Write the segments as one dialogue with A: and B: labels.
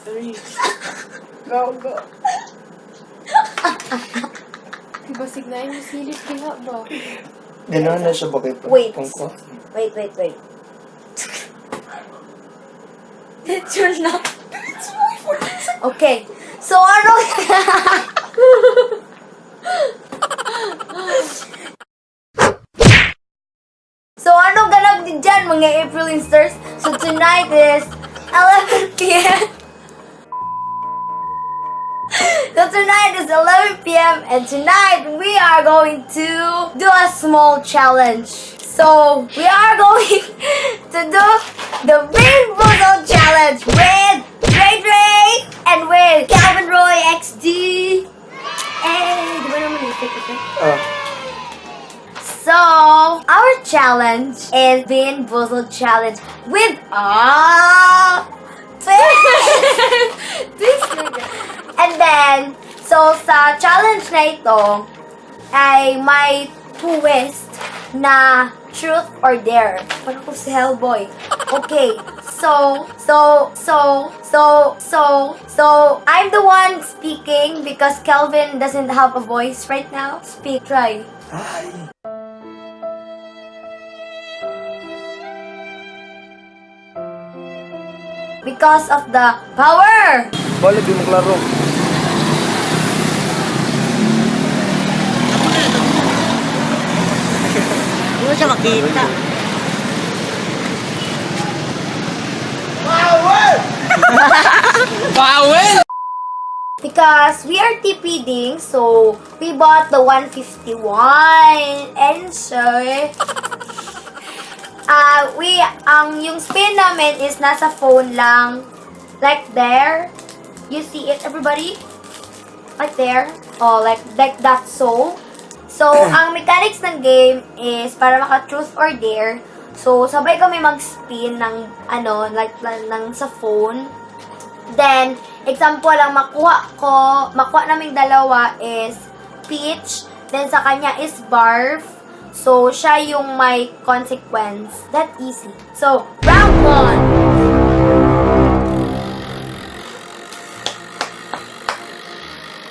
A: 3. Go, go.
B: Basig na yung silip diha ba?
C: Gano'n na siya bakit?
D: Wait. Wait. That's your luck. Okay. So, ano? So, anong ganap din dyan, mga April Instars? So, tonight is 11 p.m. So, tonight is 11 p.m. and tonight we are going to do a small challenge. So, we are going to do the BeanBoozled challenge with Ray and with Kelvin Roi XD. Eh, di ba naman yung effect? So, our challenge is BeanBoozled challenge with twist. And then, so sa challenge na ito ay may twist na truth or dare. Parang ko si Hellboy. Okay, so I'm the one speaking because Kelvin doesn't have a voice right now. Speak, try.
C: Ay.
D: Because of the power.
C: Balik di mo klaro.
A: Hindi mo siya makita. Bawel!
D: Because we are TPDing, so we bought the 151 and so yung spin namin is nasa phone lang, like there. You see it, everybody? Like there. Oh, like that, so. So, ang mechanics ng game is para maka-truth or dare. So, sabay kami mag-spin ng, ng sa phone. Then, example lang, makuha naming dalawa is peach. Then, sa kanya is barf. So, siya yung may consequence. That easy. So, round 1.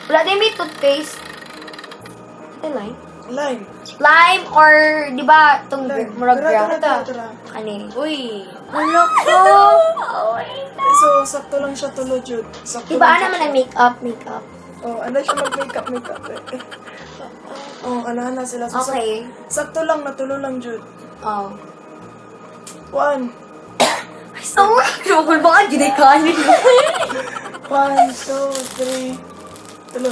D: Wala din may toothpaste. Lime? Lime or, di ba, itong murag
A: Tara.
D: Ani?
B: Uy!
D: Ano ko?
A: So, sakto lang siya tulo, Jude. Sakto
D: Diba
A: lang
D: naman ang makeup?
A: Oh, ano siya mag-makeup eh. Oh, na sila. So,
D: Okay.
A: Sakto lang, natulo lang, Jude.
D: Oh.
A: 1.
D: Ay, so, lumabal ba ka? Ginikanin mo.
A: 1, 2, 3. Tulo.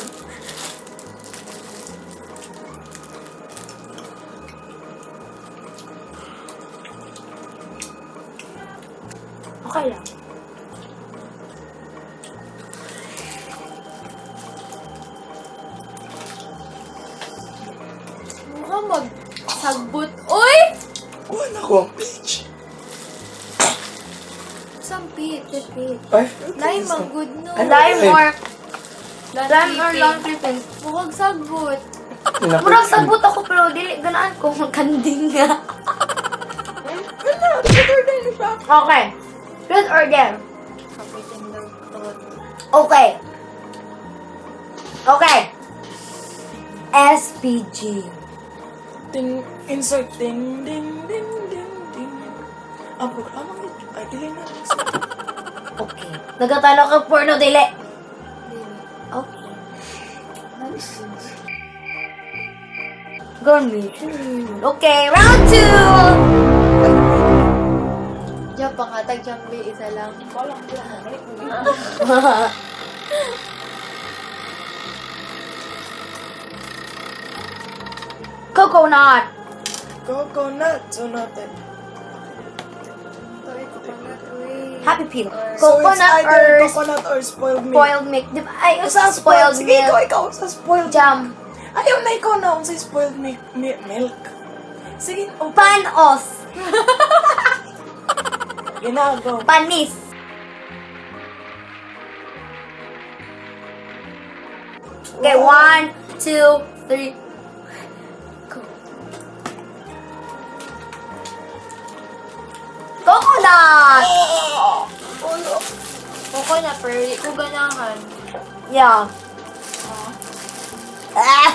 D: Okay lang.
B: Mukha magsagbot. Uy!
C: Kuha na ko ang peach.
B: Sampit.
C: Ay,
B: Lime ang good no.
D: Lime or
B: Lime
D: long tripping.
B: Mukhang sagbot.
D: Murang sabot ako pero dili ganaan ko magkanding nga. Okay. Truth or dare?
B: Kapitin daw to.
D: Okay. SPG.
A: Insert ding. Programa nito. Ay, dili na.
D: Okay. Nagatalo ka porno dili. Okay. Gone. Okay, round 2.
B: Diyan pangatag diyang isa lang.
D: Coconut.
A: Coconut. So natin.
D: Happy peel.
A: So it's
D: Coconut
A: either coconut or spoiled milk.
D: spoiled milk. Diba? Ay, sa spoiled
A: Sige,
D: milk.
A: ikaw sa spoiled
D: Jam.
A: Ayaw na ikaw na sa spoiled milk. Sige,
D: Panos.
A: Ginago.
D: Panis. Okay, 1, 2, 3. Go. Coconut.
B: Okay na, pero di ko ganahan.
D: Yeah. Ah!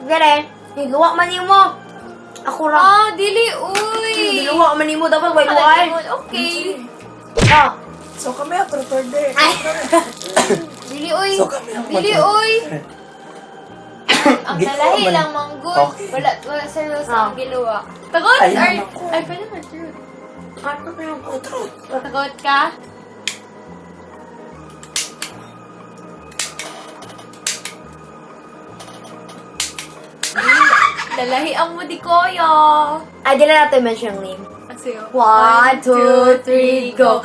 D: Gare, hiluwa man mo. Ako ra.
B: Ah, dili, uy!
D: Hiluwa man mo dapat why luway.
B: Okay.
D: Ah.
A: So kami prepared eh.
D: Ay.
B: Dili, uy!
C: So kami ang
B: Dili, uy! Ang
C: Ginawa
B: nalahi
C: man.
B: lang manggod.
C: Okay.
B: Wala serious
D: Ah.
B: ang giluwa. Tagot!
C: Ay,
B: Ay,
C: naman ko.
B: ay, pwede man, true.
C: Otro.
B: Tagot ka? Dalahi ang mo di koyo.
D: Ay, di na natin mention yung name.
B: Kasi,
D: 1, 2, 3, go!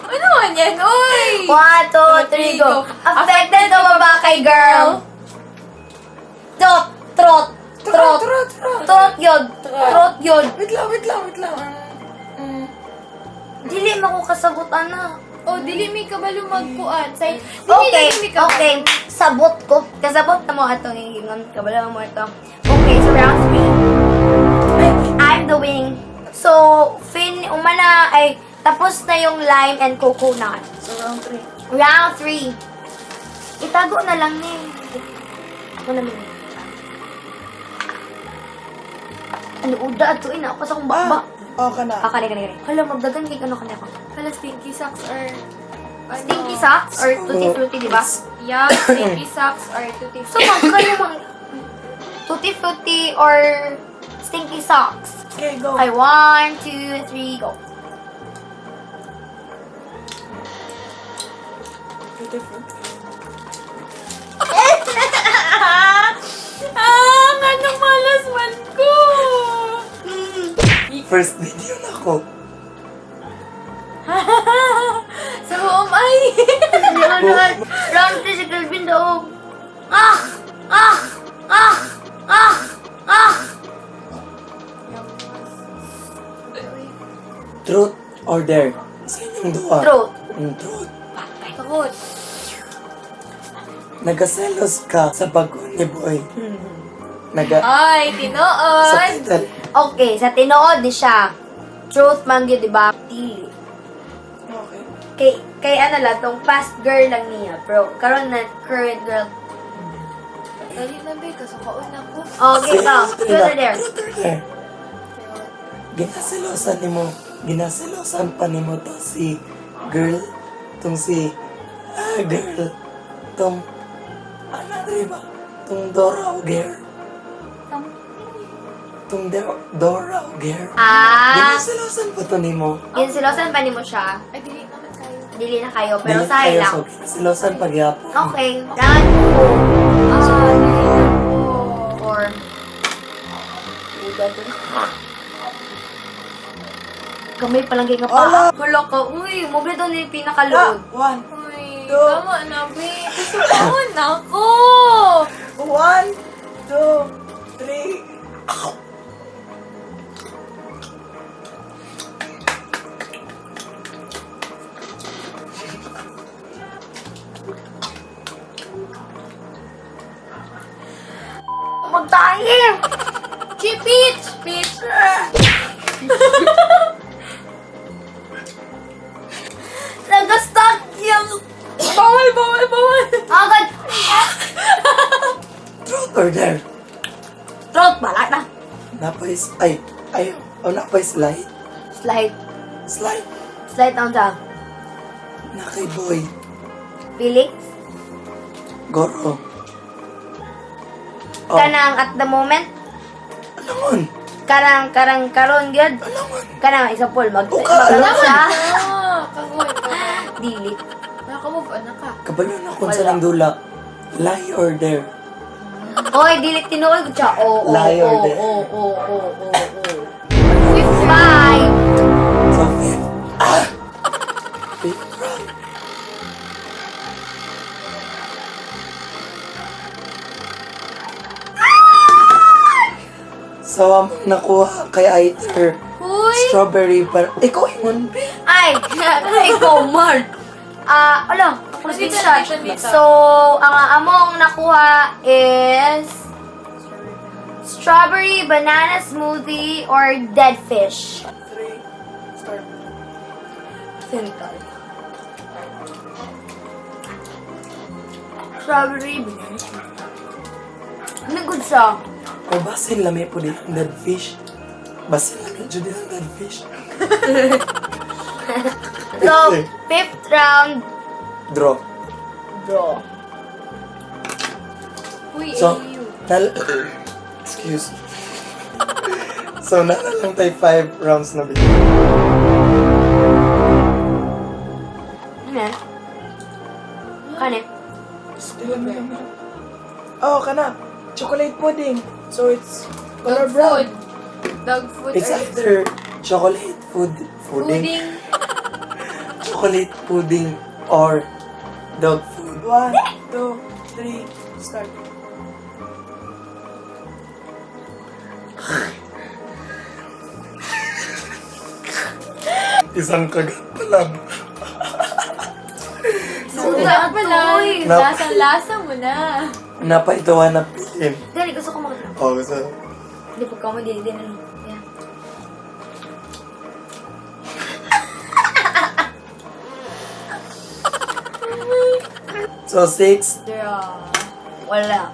B: Ano man yan, uy?
D: 1, 2, 3, go! Affected o babakay, girl? Trot, trot, trot. Trot yun. Trot yun.
A: Wait lang.
D: Dili makukasagot, ana.
B: Oh, dili mi kabalo magkuan. Say,
D: Okay,
B: dili mi kabalo.
D: okay. Sabot ko. Kasabot na mo atong hihingon. Kabala mo ito. Okay, so round 3. I'm the winning. So, umana ay tapos na yung lime and coconut.
A: So round 3.
D: Round 3. Itago na lang ni. Ako na lang. Ano, uda ato ina. Ako sa kong bakba.
A: Kana.
D: Kani. Hala, magdagan kay ano kani ako.
B: Hala, stinky socks or... ano?
D: Stinky socks or tutti frutti, di ba?
B: Yeah, stinky socks or tutti
D: So, magkano mang tutti frutti or stinky socks?
A: Okay, go.
D: Okay, 1, 2, 3, go.
A: Beautiful.
B: Anong malas man ko?
C: First video na ako.
B: So, ay!
D: Round 3 si Kelvin daw.
C: Truth or dare? Sa inyong dua.
D: Truth.
C: Truth.
B: Takot.
C: Nagaselos ka sa bago ni Boy.
B: Ay,
C: Sa
B: tinood!
C: title.
D: Okay, sa tinuod ni siya. Truth man yun, di ba? Dili.
A: Okay.
D: Kay ano lang, tong past girl lang niya. Pero karon na current girl.
B: Dali na, be. Kasukaon ako.
D: Okay, go. Truth or dare?
C: Truth or dare? Ginaselosan pa ni mo to si girl. Tong si girl. Tong ano ba? Tong Dora o Gare. Tong Dora o Gare. Ginaselosan pa to ni mo.
D: Ginsilosan pa ni mo siya.
B: Ay, dili naman kayo.
D: Dili na kayo, pero
C: Dahil
D: sa
C: kayo,
D: lang.
C: so, ginaselosan pa gyapon.
D: Okay, round 4. Kamay palang kay nga pa. Hala ka, uy, mobile daw ni pinakalood.
A: 1,
B: Uy,
A: Two.
B: tama na, be. Kasukaon ako!
A: 1, 2, 3.
D: Magtahi!
B: Chipit! Chipit!
D: Nag-stuck yung...
B: Bawal, bawal, bawal!
D: Agad!
C: Truth or dare?
D: Throat, balat na.
C: Napais, napais slide.
D: Slide.
C: Slide.
D: Slide down sa
C: Na kay Boy.
D: feelings.
C: Goro. Oh,
D: Kanang at the moment.
C: alamon.
D: Karang karon gyud.
C: Alamon.
D: Kanang example mag
C: O, ka, alam mo.
D: siya.
B: Kagoy, kagoy.
D: Dili.
B: Naka-move on na ka.
C: Kabalo na kung sa lang dula. Lie or dare?
D: Oy, dili tinuod ko siya. Oo.
C: Liar din.
D: Oo.
B: Fifth
D: Bye.
C: So, fifth. Fifth round. So, ang nakuha kay either
B: Uy!
C: strawberry par... Ikaw, Imon, be.
D: Ay, ikaw man. Ala, ako
B: Dito,
D: screenshot.
B: dito, dito.
D: So, ang among nakuha is Strawberry banana smoothie or dead fish?
A: 3, start.
B: Center.
D: Strawberry banana smoothie. Ano good siya?
C: O basin lami po din ang dead fish. Basin lami dyan din ang dead fish.
D: So, 5th round,
C: Draw.
D: draw.
B: Uy,
C: So,
B: AU.
C: Excuse. So, lang tayo 5 rounds na bigyan.
D: Ano yan? Kanin?
A: Still lami. Oh, kana. Chocolate pudding. So it's color
B: Dog
A: brown.
B: food. Dog food.
C: It's
B: or
C: either chocolate pudding,
B: pudding.
C: chocolate pudding, or dog food.
A: 1, 2, 3, start.
C: Isang kagat pa lang.
B: Wala pa lang.
D: Uy.
B: Lasang-lasa mo na.
C: Napaitawa na pilin.
D: Dali, gusto ko makita.
C: Oh, gusto.
D: Hindi, pagka mo, din, ano. Yan.
C: So, 6.
B: Draw.
D: Wala.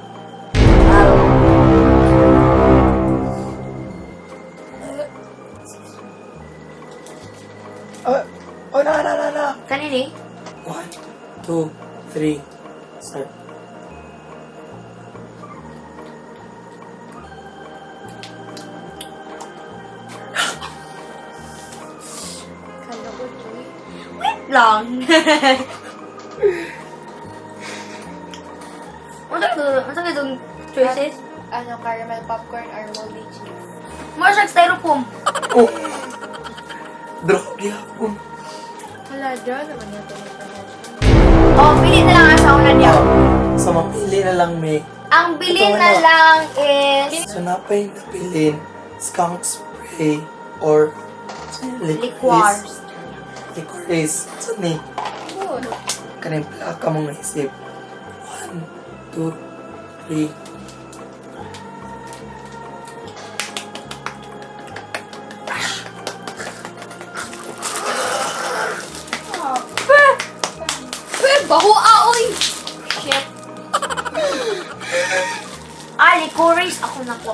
A: Oh, na.
D: Kanin eh?
C: 1, 2, 3, start.
B: Kala ko, Joy.
D: Wait lang. Ano sa itong choices?
B: Ano, caramel popcorn or moldy cheese?
D: More siya styrofoam.
C: Oh! Draw gihapon.
B: Wala, draw naman natin.
D: Oh, pili na lang ang sa una niya.
C: So, mapili na lang may.
D: Ang bili
C: Ito
D: na
C: na.
D: lang is
C: So, napay napilin skunk spray or
D: liqueurs.
C: Licorice. So, ni,
B: Good.
C: kanin plaka mong naisip. 1, 2, 3.
B: Uy, baho aoy! Shit.
D: Liqueurs. Ako na po.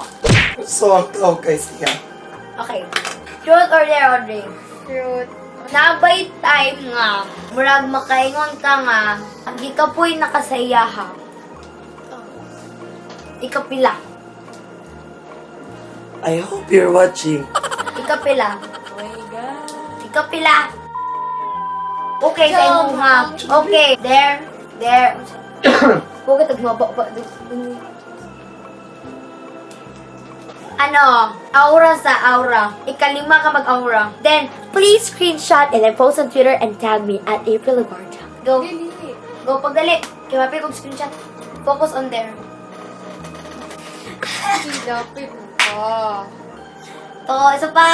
C: So, ang tawag kay siya.
D: Okay. Truth or dare, Audrey?
B: Fruit.
D: Nabay time nga. Murag makaingon ka nga. Di ka po'y nakasayaha. Ikapila.
C: I hope you're watching.
D: Ikapila.
B: Oh my God.
D: Ikapila. Okay, sa inyo ha. Okay. There. Huwag ka tagmaba. Ano? Aura sa aura. Ikalima ka mag-aura. Then, please screenshot and then post on Twitter and tag me at April Lagarda. Go.
B: Dili.
D: Go, pagdali. Kaya mapil kong screenshot. Focus on there.
B: Lapit mo pa.
D: Oh, isa pa.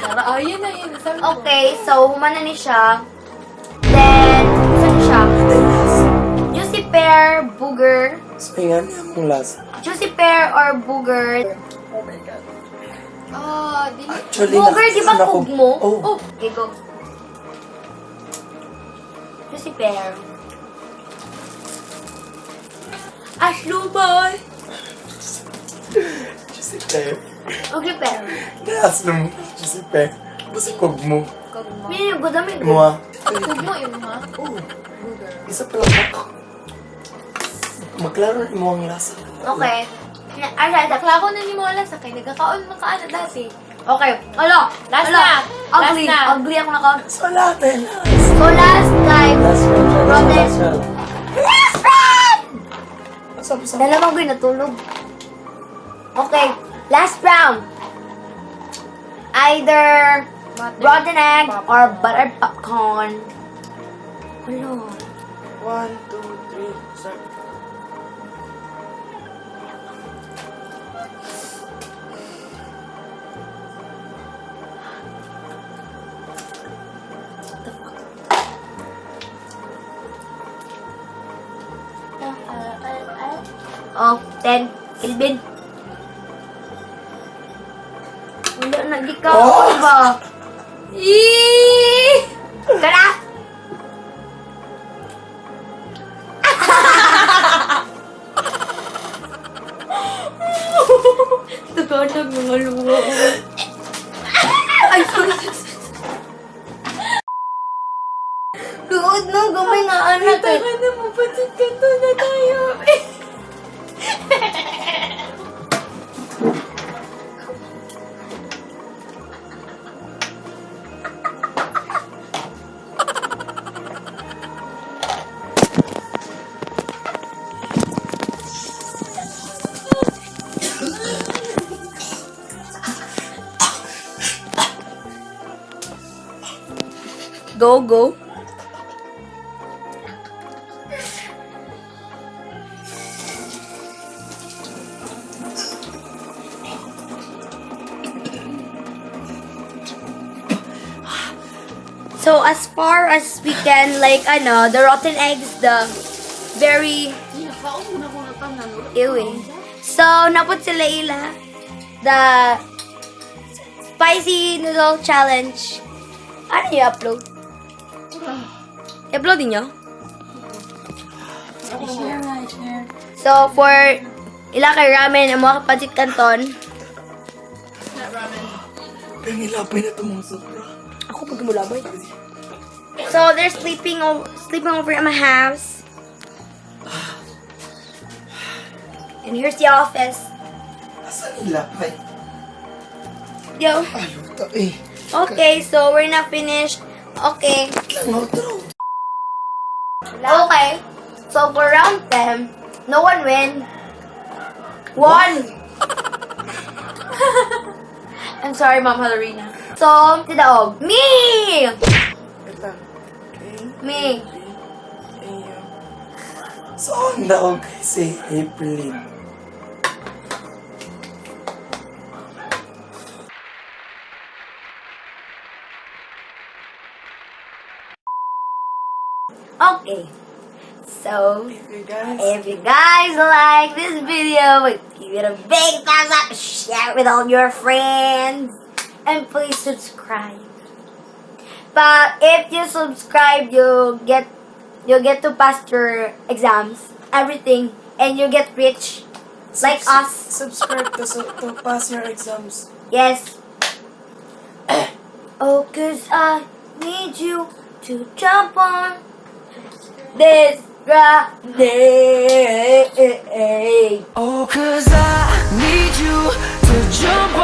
B: Ayun na yun. Sabi ko.
D: Okay, so humana ni siya. Then, saan siya? Juicy pear, booger.
C: So, yan yung last.
D: Juicy pear or booger?
C: Oh my God.
B: Dili.
C: Actually,
D: Booger, di ba
C: nakasana ko-
D: kug mo?
C: Oh.
D: Okay, go. Juicy pear. Aslubay.
C: Juicy pear.
D: Okay, pear.
C: Naas mo. Juicy pear. Basta kog mo.
B: Kog mo.
D: May yung godamit.
C: Mo ah.
B: Kog mo yun, ha?
C: Oh.
B: Booger.
C: Isa pa lang ako. Maklaro ni mo ang lasa.
D: Okay. Alright,
B: Bakla ko na ni mo alas sa kay nagkakaon mo ka ano dati.
D: okay. Alo,
B: Last
D: alo.
B: na.
D: Ugly.
B: Last na.
D: Ugly ako naka.
C: So, lahat tayo last.
D: So, last time.
C: Last round.
D: Round.
C: Last round.
D: Last round!
C: Sabi sa
D: Dalawang ko natulog. Okay, last round. Either rotten egg or buttered popcorn. Hello.
A: 1, 2, 3, start.
D: of 10 Kelvin. Wala na, di ka ba?
B: Eee!
D: Kana! Taganag mga luwa. Ay, sorry. Luod no, gamay nga anak.
B: Taka na mo, patit ka to na tayo.
D: Go, go. So, as far as we can, like, the rotten eggs, the very ewy. So, naput sila ila, the spicy noodle challenge. Ano yung upload? I-upload niyo? So, for ila kay ramen, ang mga kapansit canton.
C: Kaya nilapay na itong mga sobra.
D: Ako pag mulabay. So, they're sleeping over at my house. And here's the office.
C: Asan nilapay?
D: Yo.
C: Ayuta eh.
D: Okay, so we're not finished. Okay.
C: Lang outro.
D: Okay. So, for round 10, no one win. One. I'm sorry, Mom Halorina. So, si Daog. Me!
A: Ito. Okay.
D: Me.
A: Ayun.
C: So, ang daog si April.
D: Okay. So,
A: If you guys
D: if you guys like this video, give it a big thumbs up, share it with all your friends, and please subscribe. But if you subscribe, you'll get to pass your exams, everything, and you get rich, like us.
A: subscribe to pass your exams.
D: Yes. Oh, 'cause I need you to jump on this Grande.
E: Oh, 'cause I need you to jump